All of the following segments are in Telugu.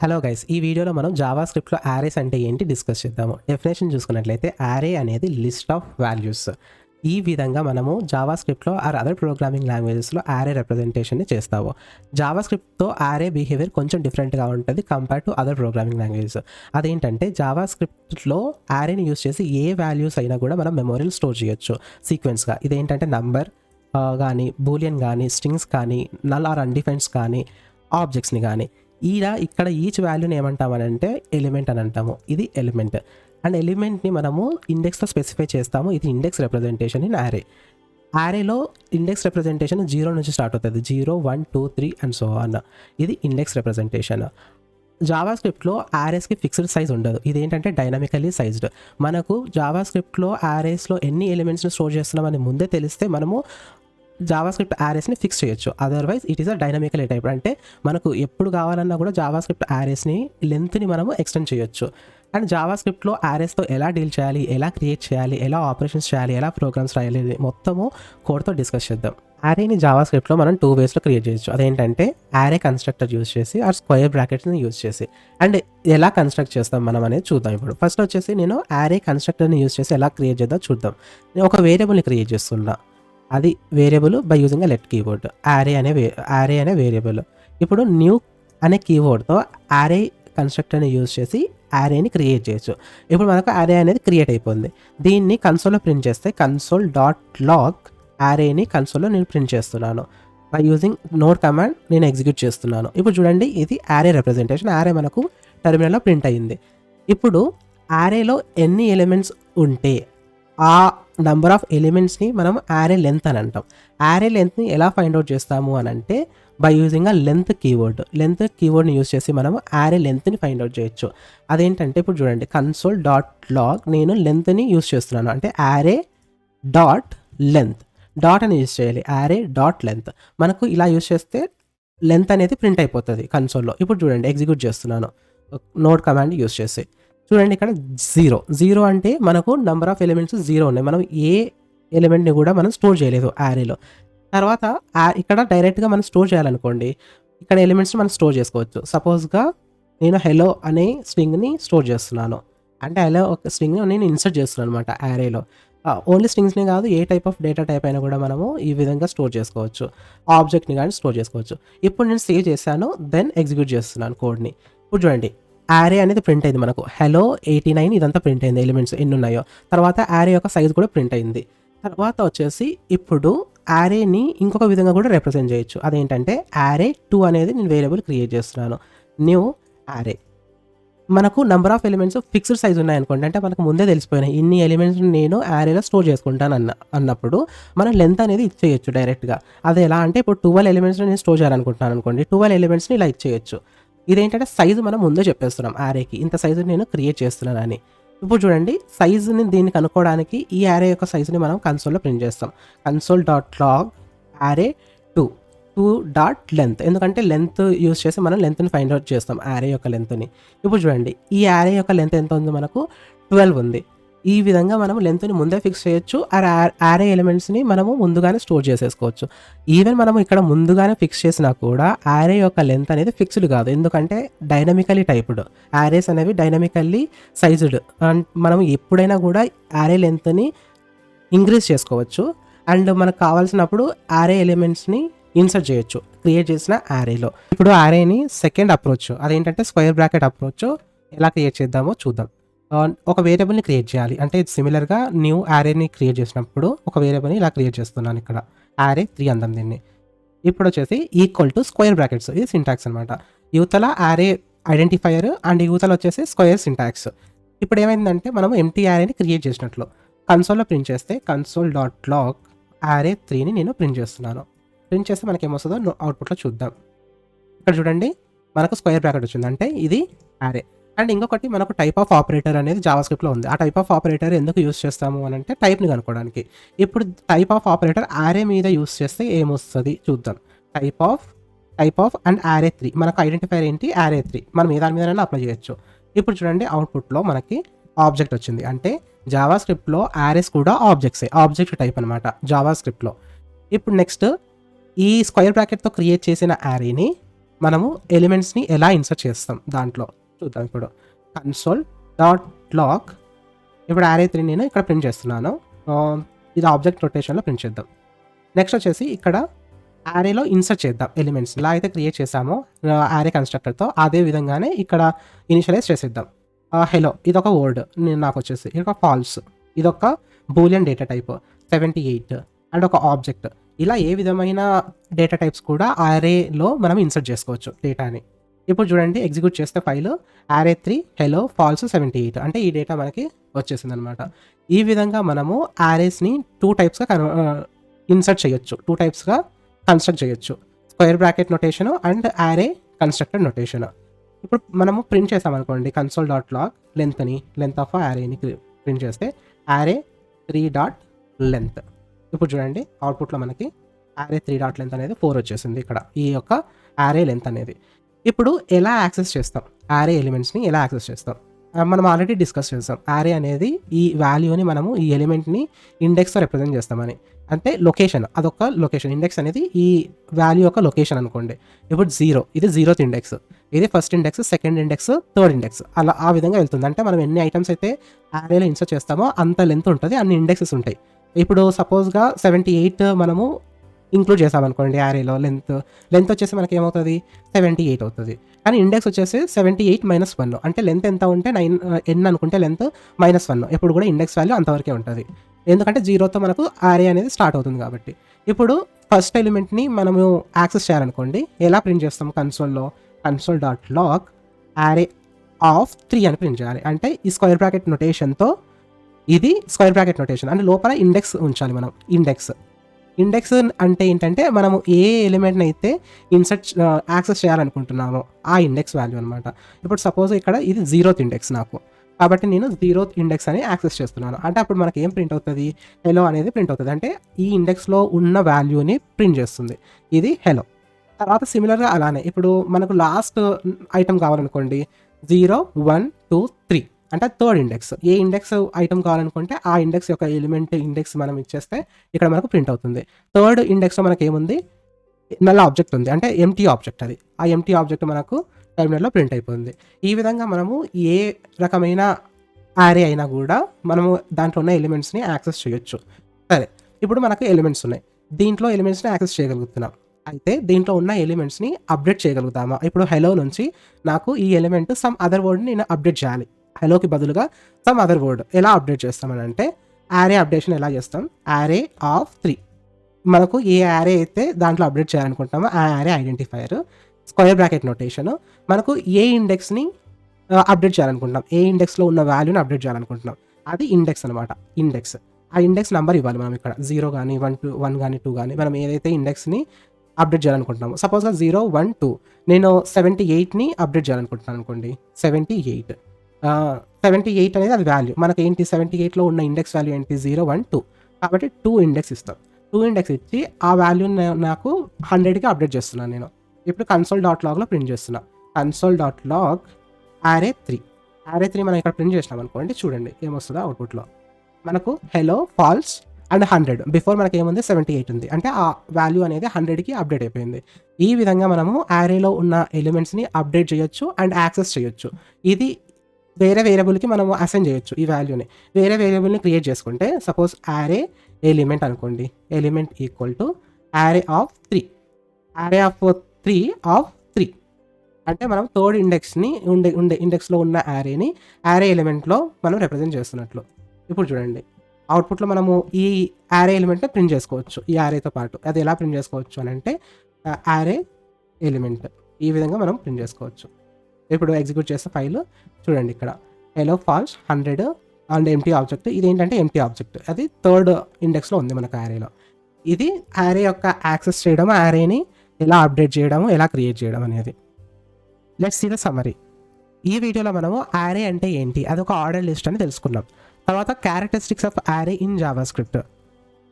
హలో గైస్, ఈ వీడియోలో మనం జావాస్క్రిప్ట్లో యారేస్ అంటే ఏంటి డిస్కస్ చేద్దాము. డెఫినేషన్ చూసుకున్నట్లయితే యారే అనేది లిస్ట్ ఆఫ్ వాల్యూస్. ఈ విధంగా మనము జావాస్క్రిప్ట్లో ఆర్ అదర్ ప్రోగ్రామింగ్ లాంగ్వేజెస్లో యారే రిప్రజెంటేషన్ని చేస్తాము. జావాస్క్రిప్ట్తో యారే బిహేవియర్ కొంచెం డిఫరెంట్గా ఉంటుంది compare to other programming languages. అదేంటంటే జావాస్క్రిప్ట్లో యారేని యూస్ చేసి ఏ వాల్యూస్ అయినా కూడా మనం మెమోరీలో స్టోర్ చేయొచ్చు సీక్వెన్స్గా. ఇదేంటంటే నంబర్ కానీ, బూలియన్ కానీ, స్ట్రింగ్స్ కానీ, నల్ ఆర్ అన్డిఫైన్డ్స్ కానీ, ఆబ్జెక్ట్స్ని కానీ. ఇక్కడ ఈచ్ వాల్యూని ఏమంటామనంటే ఎలిమెంట్ అని అంటాము. ఇది ఎలిమెంట్. అండ్ ఎలిమెంట్ని మనము ఇండెక్స్లో స్పెసిఫై చేస్తాము. ఇది ఇండెక్స్ రిప్రజెంటేషన్ ఇన్ యారే. యారేలో ఇండెక్స్ రిప్రజెంటేషన్ 0 నుంచి స్టార్ట్ అవుతుంది. 0, 1, 2, 3 అండ్ సో ఆన్. ఇది ఇండెక్స్ రిప్రజెంటేషన్. జావాస్క్రిప్ట్లో యారేస్కి ఫిక్స్డ్ సైజ్ ఉండదు. ఇదేంటంటే డైనమికల్లీ సైజ్డ్. మనకు జావాస్క్రిప్ట్లో యారేస్లో ఎన్ని ఎలిమెంట్స్ని స్టోర్ చేస్తున్నామని ముందే తెలిస్తే మనము జావాస్క్రిప్ట్ యారేస్ని ఫిక్స్ చేయొచ్చు. Otherwise it is a dynamical type. అంటే మనకు ఎప్పుడు కావాలన్నా కూడా జావాస్క్రిప్ట్ యారేస్ని లెంత్ని మనము ఎక్స్టెండ్ చేయొచ్చు. అండ్ జావాస్క్రిప్ట్లో యారేస్తో ఎలా డీల్ చేయాలి, ఎలా క్రియేట్ చేయాలి, ఎలా ఆపరేషన్స్ చేయాలి, ఎలా ప్రోగ్రామ్స్ రాయాలి మొత్తము కోడ్తో డిస్కస్ చేద్దాం. యారేని జావాస్క్రిప్ట్లో మనం 2 వేస్లో క్రియేట్ చేయొచ్చు. అదేంటంటే యారే కన్స్ట్రక్టర్ యూజ్ చేసి ఆర్ స్క్వేర్ బ్రాకెట్స్ని యూజ్ చేసి. అండ్ ఎలా కన్స్ట్రక్ట్ చేస్తాం మనం అనేది చూద్దాం. ఇప్పుడు ఫస్ట్ వచ్చేసి నేను యారే కన్స్ట్రక్టర్ని యూజ్ చేసి ఎలా క్రియేట్ చేద్దాం చూద్దాం. నేను ఒక వేరియబుల్ని క్రియేట్ చేస్తున్నా. అది variable by using a let keyword. Array అనే వేరియబుల్. ఇప్పుడు న్యూ అనే కీవర్డ్తో యారే కన్స్ట్రక్టర్ని యూజ్ చేసి యారేని క్రియేట్ చేయొచ్చు. ఇప్పుడు మనకు యారే అనేది క్రియేట్ అయిపోయింది. దీన్ని కన్సోల్లో ప్రింట్ చేస్తే console.log యారేని కన్సోల్లో నేను ప్రింట్ చేస్తున్నాను. బై యూజింగ్ నోడ్ కమాండ్ నేను ఎగ్జిక్యూట్ చేస్తున్నాను. ఇప్పుడు చూడండి, ఇది యారే రిప్రజెంటేషన్. యారే మనకు టెర్మినల్లో ప్రింట్ అయ్యింది. ఇప్పుడు యారేలో ఎన్ని ఎలిమెంట్స్ ఉంటే ఆ నంబర్ ఆఫ్ ఎలిమెంట్స్ని మనం యారే లెంత్ అని అంటాం. యారే లెంత్ని ఎలా ఫైండ్ అవుట్ చేస్తాము అని అంటే బై యూజింగ్ అ లెంత్ కీవర్డ్ని యూజ్ చేసి మనం యారే లెంత్ని ఫైండ్ అవుట్ చేయొచ్చు. అదేంటంటే ఇప్పుడు చూడండి, console.log నేను లెంత్ని యూజ్ చేస్తున్నాను. అంటే యారే డాట్ లెంత్, డాట్ అని యూజ్ చేయాలి. యారే డాట్ లెంత్. మనకు ఇలా యూజ్ చేస్తే లెంత్ అనేది ప్రింట్ అయిపోతుంది కన్సోల్లో. ఇప్పుడు చూడండి, ఎగ్జిక్యూట్ చేస్తున్నాను నోడ్ కమాండ్ యూజ్ చేసి. చూడండి, ఇక్కడ 0 అంటే మనకు నెంబర్ ఆఫ్ ఎలిమెంట్స్ 0 ఉన్నాయి. మనం ఏ ఎలిమెంట్ని కూడా మనం స్టోర్ చేయలేదు యారేలో. తర్వాత ఇక్కడ డైరెక్ట్గా మనం స్టోర్ చేయాలనుకోండి, ఇక్కడ ఎలిమెంట్స్ని మనం స్టోర్ చేసుకోవచ్చు. సపోజ్గా నేను హెలో అనే స్ట్రింగ్ని స్టోర్ చేస్తున్నాను. అంటే హెలో ఒక స్ట్రింగ్ని నేను ఇన్సర్ట్ చేస్తున్నాను అనమాట యారేలో. ఓన్లీ స్ట్రింగ్స్ని కాదు, ఏ టైప్ ఆఫ్ డేటా టైప్ అయినా కూడా మనము ఈ విధంగా స్టోర్ చేసుకోవచ్చు. ఆబ్జెక్ట్ని కానీ స్టోర్ చేసుకోవచ్చు. ఇప్పుడు నేను సేవ్ చేశాను, దెన్ ఎగ్జిక్యూట్ చేస్తున్నాను కోడ్ని. ఇప్పుడు చూడండి, యారే అనేది ప్రింట్ అయింది. మనకు హెలో 89 ఇదంతా ప్రింట్ అయింది, ఎలిమెంట్స్ ఎన్ని ఉన్నాయో. తర్వాత యారే యొక్క సైజ్ కూడా ప్రింట్ అయింది. తర్వాత వచ్చేసి ఇప్పుడు యారేని ఇంకొక విధంగా కూడా రిప్రజెంట్ చేయొచ్చు. అదేంటంటే యారే 2 అనేది నేను వేరియబుల్ క్రియేట్ చేస్తున్నాను. న్యూ యారే. మనకు number of elements fixed size ఉన్నాయనుకోండి, అంటే మనకు ముందే తెలిసిపోయినాయి ఇన్ని ఎలిమెంట్స్ నేను యారేలో స్టోర్ చేసుకుంటాను అన్నప్పుడు మనం లెంత్ అనేది ఇచ్చేయచ్చు డైరెక్ట్గా. అది ఎలా అంటే ఇప్పుడు 12 ఎలిమెంట్స్ని నేను స్టోర్ చేయాలనుకుంటున్నాను అనుకోండి, 12 ఎలిమెంట్స్ని ఇలా ఇచ్చేయచ్చు. ఇదేంటంటే సైజు మనం ముందే చెప్పేస్తున్నాం యారేకి, ఇంత సైజు నేను క్రియేట్ చేస్తున్నాను అని. ఇప్పుడు చూడండి, సైజుని దీన్ని కనుక్కోవడానికి ఈ యారే యొక్క సైజుని మనం కన్సోల్లో ప్రింట్ చేస్తాం. console.log యారే 2 డాట్ లెంత్. ఎందుకంటే లెంత్ యూజ్ చేసి మనం లెంత్ని ఫైండ్ అవుట్ చేస్తాం, యారే యొక్క లెంత్ని. ఇప్పుడు చూడండి, ఈ యారే యొక్క లెంత్ ఎంత ఉంది, మనకు 12 ఉంది. ఈ విధంగా మనం లెంత్ని ముందే ఫిక్స్ చేయొచ్చు. యారే ఎలిమెంట్స్ని మనము ముందుగానే స్టోర్ చేసేసుకోవచ్చు. ఈవెన్ మనం ఇక్కడ ముందుగానే ఫిక్స్ చేసినా కూడా యారే యొక్క లెంత్ అనేది ఫిక్స్డ్ కాదు. ఎందుకంటే డైనమికల్లీ టైప్డ్ యారేస్ అనేవి డైనమికల్లీ సైజ్డ్. మనం ఎప్పుడైనా కూడా యారే లెంత్ని ఇంక్రీజ్ చేసుకోవచ్చు. అండ్ మనకు కావాల్సినప్పుడు యారే ఎలిమెంట్స్ని ఇన్సర్ట్ చేయొచ్చు క్రియేట్ చేసిన యారేలో. ఇప్పుడు యారేని సెకండ్ అప్రోచ్, అదేంటంటే స్క్వేర్ బ్రాకెట్ అప్రోచ్ ఎలా క్రియేట్ చేద్దామో చూద్దాం. ఒక వేరియబుల్ని క్రియేట్ చేయాలి. అంటే సిమిలర్గా న్యూ యారేని క్రియేట్ చేసినప్పుడు ఒక వేరియబుల్ని ఇలా క్రియేట్ చేస్తున్నాను. ఇక్కడ యారే 3 అందాం దీన్ని. ఇప్పుడు వచ్చేసి ఈక్వల్ టు స్క్వేర్ బ్రాకెట్స్, ఇది సింటాక్స్ అనమాట. యువతల యారే ఐడెంటిఫైయర్ అండ్ యువతల వచ్చేసి స్క్వేర్ సింటాక్స్. ఇప్పుడు ఏమైందంటే మనం ఎంటీ యారేని క్రియేట్ చేసినట్లు కన్సోల్లో ప్రింట్ చేస్తే console.log యారే 3ని నేను ప్రింట్ చేస్తున్నాను. ప్రింట్ చేస్తే మనకి ఏమొస్తుందో అవుట్పుట్లో చూద్దాం. ఇక్కడ చూడండి, మనకు స్క్వేర్ బ్రాకెట్ వచ్చింది, అంటే ఇది యారే. అండ్ ఇంకొకటి మనకు టైప్ ఆఫ్ ఆపరేటర్ అనేది జావాస్క్రిప్ట్లో ఉంది. ఆ టైప్ ఆఫ్ ఆపరేటర్ ఎందుకు యూస్ చేస్తాము అని అంటే టైప్ని కనుక్కోవడానికి. ఇప్పుడు టైప్ ఆఫ్ ఆపరేటర్ యారే మీద యూస్ చేస్తే ఏమొస్తుంది చూద్దాం. టైప్ ఆఫ్ అండ్ యారే 3. మనకు ఐడెంటిఫైర్ ఏంటి, యారే 3. మనం ఏ దాని మీదైనా అప్లై చేయొచ్చు. ఇప్పుడు చూడండి, అవుట్పుట్లో మనకి ఆబ్జెక్ట్ వచ్చింది. అంటే జావాస్క్రిప్ట్లో యారేస్ కూడా ఆబ్జెక్ట్ టైప్ అనమాట జావాస్క్రిప్ట్లో. ఇప్పుడు నెక్స్ట్ ఈ స్క్వేర్ బ్రాకెట్తో క్రియేట్ చేసిన యారేని మనము ఎలిమెంట్స్ని ఎలా ఇన్సర్ట్ చేస్తాం దాంట్లో చూద్దాం. ఇప్పుడు console.log ఇప్పుడు array3 నేను ఇక్కడ ప్రింట్ చేస్తున్నాను. ఇది ఆబ్జెక్ట్ రొటేషన్లో ప్రింట్ చేద్దాం. నెక్స్ట్ వచ్చేసి ఇక్కడ యారేలో ఇన్సర్ట్ చేద్దాం ఎలిమెంట్స్. ఎలా అయితే క్రియేట్ చేసామో యారే కన్స్ట్రక్టర్తో అదే విధంగానే ఇక్కడ ఇనిషియలైజ్ చేసేద్దాం. హెలో ఇదొక వర్డ్ నాకు వచ్చేసి, ఇదొక ఫాల్స్, ఇదొక బూలియన్ డేటా టైప్ 78 అండ్ ఒక ఆబ్జెక్ట్. ఇలా ఏ విధమైన డేటా టైప్స్ కూడా యారేలో మనం ఇన్సర్ట్ చేసుకోవచ్చు డేటాని. ఇప్పుడు చూడండి ఎగ్జిక్యూట్ చేస్తే ఫైల్ array3 హెలో ఫాల్స్ 78 అంటే ఈ డేటా మనకి వచ్చేసింది అనమాట. ఈ విధంగా మనము యారేస్ని 2 టైప్స్గా ఇన్సర్ట్ చేయొచ్చు, 2 టైప్స్గా కన్స్ట్రక్ట్ చేయొచ్చు. Square bracket notation and array constructed notation. ఇప్పుడు మనము ప్రింట్ చేసామనుకోండి console.log లెంత్ ఆఫ్ యారేని ప్రింట్ చేస్తే array3.length. ఇప్పుడు చూడండి అవుట్పుట్లో మనకి array3.length అనేది 4 వచ్చేసింది. ఇక్కడ ఈ యొక్క యారే లెంత్ అనేది. ఇప్పుడు ఎలా యాక్సెస్ చేస్తాం యారే ఎలిమెంట్స్ని, ఎలా యాక్సెస్ చేస్తాం మనం ఆల్రెడీ డిస్కస్ చేస్తాం. యారే అనేది ఈ వాల్యూని మనము ఈ ఎలిమెంట్ని ఇండెక్స్తో రిప్రజెంట్ చేస్తామని. అంటే లొకేషన్, అదొక లొకేషన్. ఇండెక్స్ అనేది ఈ వాల్యూ యొక్క లొకేషన్ అనుకోండి. ఇప్పుడు 0 ఇది 0th ఇండెక్స్, ఇది first index, second index, third index, అలా ఆ విధంగా వెళ్తుంది. అంటే మనం ఎన్ని ఐటమ్స్ అయితే యారేలో ఇన్సర్ట్ చేస్తామో అంత లెంత్ ఉంటుంది, అన్ని ఇండెక్సెస్ ఉంటాయి. ఇప్పుడు సపోజ్గా 78 మనము ఇంక్లూడ్ చేసామనుకోండి యారేలో లెంత్ వచ్చేసి మనకి ఏమవుతుంది 78 అవుతుంది. కానీ ఇండెక్స్ వచ్చేసి 78 - 1 అంటే లెంత్ ఎంత ఉంటే n అనుకుంటే లెంత్ -1 ఎప్పుడు కూడా ఇండెక్స్ వాల్యూ అంతవరకే ఉంటుంది. ఎందుకంటే 0తో మనకు యారే అనేది స్టార్ట్ అవుతుంది కాబట్టి. ఇప్పుడు ఫస్ట్ ఎలిమెంట్ని మనము యాక్సెస్ చేయాలనుకోండి, ఎలా ప్రింట్ చేస్తాం కన్సోల్లో console.log array3 అని ప్రింట్ చేయాలి. అంటే ఈ స్క్వేర్ బ్రాకెట్ నొటేషన్తో, ఇది స్క్వేర్ బ్రాకెట్ నొటేషన్ అంటే లోపల ఇండెక్స్ ఉంచాలి మనం. ఇండెక్స్ అంటే ఏంటంటే మనము ఏ ఎలిమెంట్ని అయితే యాక్సెస్ చేయాలనుకుంటున్నామో ఆ ఇండెక్స్ వాల్యూ అనమాట. ఇప్పుడు సపోజ్ ఇక్కడ ఇది 0th ఇండెక్స్ నాకు, కాబట్టి నేను 0th ఇండెక్స్ అని యాక్సెస్ చేస్తున్నాను. అంటే అప్పుడు మనకి ఏం ప్రింట్ అవుతుంది, హెలో అనేది ప్రింట్ అవుతుంది. అంటే ఈ ఇండెక్స్లో ఉన్న వాల్యూని ప్రింట్ చేస్తుంది, ఇది హెలో. తర్వాత సిమిలర్గా అలానే ఇప్పుడు మనకు లాస్ట్ ఐటమ్ కావాలనుకోండి 0, 1, 2, 3 అంటే థర్డ్ ఇండెక్స్. ఏ ఇండెక్స్ ఐటమ్ కావాలనుకుంటే ఆ ఇండెక్స్ యొక్క ఎలిమెంట్ ఇండెక్స్ మనం ఇచ్చేస్తే ఇక్కడ మనకు ప్రింట్ అవుతుంది. థర్డ్ ఇండెక్స్లో మనకి ఏముంది, నల్ ఆబ్జెక్ట్ ఉంది, అంటే ఎంటీ ఆబ్జెక్ట్. అది ఆ ఎంటీ ఆబ్జెక్ట్ మనకు టెర్మినల్లో ప్రింట్ అయిపోయింది. ఈ విధంగా మనము ఏ రకమైన యారే అయినా కూడా మనము దాంట్లో ఉన్న ఎలిమెంట్స్ని యాక్సెస్ చేయొచ్చు. సరే, ఇప్పుడు మనకు ఎలిమెంట్స్ ఉన్నాయి, దీంట్లో ఎలిమెంట్స్ని యాక్సెస్ చేయగలుగుతున్నాం. అయితే దీంట్లో ఉన్న ఎలిమెంట్స్ని అప్డేట్ చేయగలుగుతామా? ఇప్పుడు హెలో నుంచి నాకు ఈ ఎలిమెంట్ సమ్ అదర్ వర్డ్ని నేను అప్డేట్ చేయాలి. హెలోకి బదులుగా సమ్ అదర్ వర్డ్ ఎలా అప్డేట్ చేస్తామని అంటే యారే అప్డేషన్ ఎలా చేస్తాం, array3 మనకు ఏ యారే అయితే దాంట్లో అప్డేట్ చేయాలనుకుంటామో ఆ యారే ఐడెంటిఫైయర్, స్క్వేర్ బ్రాకెట్ నొటేషన్, మనకు ఏ ఇండెక్స్ని అప్డేట్ చేయాలనుకుంటున్నాం, ఏ ఇండెక్స్లో ఉన్న వాల్యూని అప్డేట్ చేయాలనుకుంటున్నాం, అది ఇండెక్స్ అనమాట. ఇండెక్స్ ఆ ఇండెక్స్ నెంబర్ ఇవ్వాలి మనం ఇక్కడ 0 కానీ 1 కానీ 2 కానీ మనం ఏదైతే ఇండెక్స్ని అప్డేట్ చేయాలనుకుంటున్నాము. సపోజ్గా 0, 1, 2 నేను 78ని అప్డేట్ చేయాలనుకుంటున్నాను అనుకోండి. 78 అనేది అది వాల్యూ మనకి ఏంటి, 78లో ఉన్న ఇండెక్స్ వాల్యూ ఏంటి 0, 1, 2 కాబట్టి 2 ఇండెక్స్ ఇస్తాం. 2 ఇండెక్స్ ఇచ్చి ఆ వాల్యూని నాకు 100కి అప్డేట్ చేస్తున్నాను నేను. ఇప్పుడు console.logలో ప్రింట్ చేస్తున్నా, console.log array3 మనం ఇక్కడ ప్రింట్ చేసినాం అనుకోండి. చూడండి ఏమొస్తుందో అవుట్పుట్లో మనకు హెలో ఫాల్స్ అండ్ 100. బిఫోర్ మనకి ఏముంది 78 ఉంది, అంటే ఆ వాల్యూ అనేది 100కి అప్డేట్ అయిపోయింది. ఈ విధంగా మనము యారేలో ఉన్న ఎలిమెంట్స్ని అప్డేట్ చేయొచ్చు అండ్ యాక్సెస్ చేయొచ్చు. ఇది వేరే వేరియబుల్కి మనము అసైన్ చేయొచ్చు. ఈ వాల్యూని వేరే వేరియబుల్ని క్రియేట్ చేసుకుంటే సపోజ్ యారే ఎలిమెంట్ అనుకోండి, ఎలిమెంట్ ఈక్వల్ టు array3 అంటే మనం థర్డ్ ఇండెక్స్ని ఉండే ఇండెక్స్లో ఉన్న యారేని యారే ఎలిమెంట్లో మనం రిప్రజెంట్ చేస్తున్నట్లు. ఇప్పుడు చూడండి అవుట్పుట్లో మనము ఈ యారే ఎలిమెంట్ని ప్రింట్ చేసుకోవచ్చు ఈ యారేతో పాటు. అది ఎలా ప్రింట్ చేసుకోవచ్చు అని అంటే యారే ఎలిమెంట్ ఈ విధంగా మనం ప్రింట్ చేసుకోవచ్చు. ఇప్పుడు ఎగ్జిక్యూట్ చేస్తే ఫైల్ చూడండి, ఇక్కడ hello false 100 and empty object. ఇది ఏంటంటే ఎంటీ ఆబ్జెక్ట్, అది థర్డ్ ఇండెక్స్లో ఉంది మనకు యారేలో. ఇది యారే యొక్క యాక్సెస్ చేయడం, యారేని ఎలా అప్డేట్ చేయడము, ఎలా క్రియేట్ చేయడం అనేది. Let's see the summary. ఈ వీడియోలో మనము యారే అంటే ఏంటి, అదొక ఆర్డర్ లిస్ట్ అని తెలుసుకున్నాం. తర్వాత characteristics of array in JavaScript.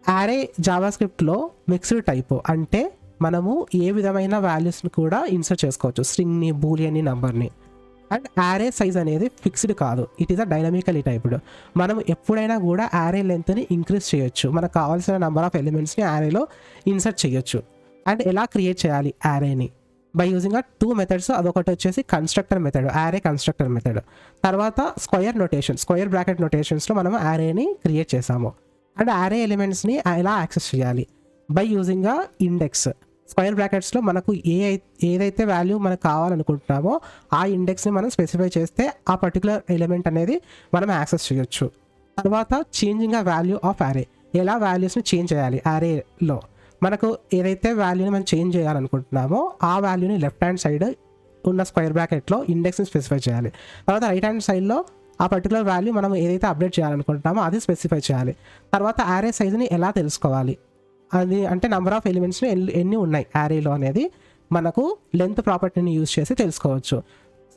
Array జావాస్క్రిప్ట్లో మిక్స్డ్ టైప్ అంటే మనము ఏ విధమైన వాల్యూస్ని కూడా ఇన్సర్ట్ చేసుకోవచ్చు, స్ట్రింగ్ని, బూలియన్ని, నంబర్ని. అండ్ యారే సైజ్ అనేది ఫిక్స్డ్ కాదు, it is a dynamically typed. మనం ఎప్పుడైనా కూడా యారే లెంత్ని ఇంక్రీజ్ చేయొచ్చు, మనకు కావాల్సిన నెంబర్ ఆఫ్ ఎలిమెంట్స్ని యారేలో ఇన్సర్ట్ చేయొచ్చు. అండ్ ఎలా క్రియేట్ చేయాలి యారేని, బై యూజింగ్ టూ మెథడ్స్. అదొకటి వచ్చేసి కన్స్ట్రక్టర్ మెథడ్, యారే కన్స్ట్రక్టర్ మెథడ్. తర్వాత స్క్వేర్ బ్రాకెట్ నొటేషన్స్లో మనం యారేని క్రియేట్ చేసాము. అండ్ యారే ఎలిమెంట్స్ని ఎలా యాక్సెస్ చేయాలి బై యూజింగ్ ఇండెక్స్. స్క్వేర్ బ్రాకెట్స్లో మనకు ఏదైతే వాల్యూ మనకు కావాలనుకుంటున్నామో ఆ ఇండెక్స్ని మనం స్పెసిఫై చేస్తే ఆ పర్టికులర్ ఎలిమెంట్ అనేది మనం యాక్సెస్ చేయొచ్చు. తర్వాత చేంజింగ్ వాల్యూ ఆఫ్ యారే, ఎలా వాల్యూస్ని చేంజ్ చేయాలి యారేలో. మనకు ఏదైతే వాల్యూని మనం చేంజ్ చేయాలనుకుంటున్నామో ఆ వాల్యూని లెఫ్ట్ హ్యాండ్ సైడ్ ఉన్న స్క్వేర్ బ్రాకెట్లో ఇండెక్స్ని స్పెసిఫై చేయాలి. తర్వాత రైట్ హ్యాండ్ సైడ్లో ఆ పర్టికులర్ వాల్యూ మనం ఏదైతే అప్డేట్ చేయాలనుకుంటున్నామో అది స్పెసిఫై చేయాలి. తర్వాత యారే సైజుని ఎలా తెలుసుకోవాలి, అది అంటే నెంబర్ ఆఫ్ ఎలిమెంట్స్ని ఎన్ని ఉన్నాయి యారేలో అనేది మనకు లెంత్ ప్రాపర్టీని యూజ్ చేసి తెలుసుకోవచ్చు.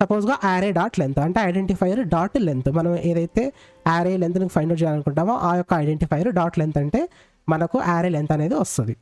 సపోజ్గా యారే డాట్ లెంత్ అంటే ఐడెంటిఫైయర్ డాట్ లెంత్, మనం ఏదైతే యారే లెంత్ని ఫైండ్ అవుట్ చేయాలనుకుంటామో ఆ యొక్క ఐడెంటిఫైయర్ డాట్ లెంత్ అంటే మనకు యారే లెంత్ అనేది వస్తుంది.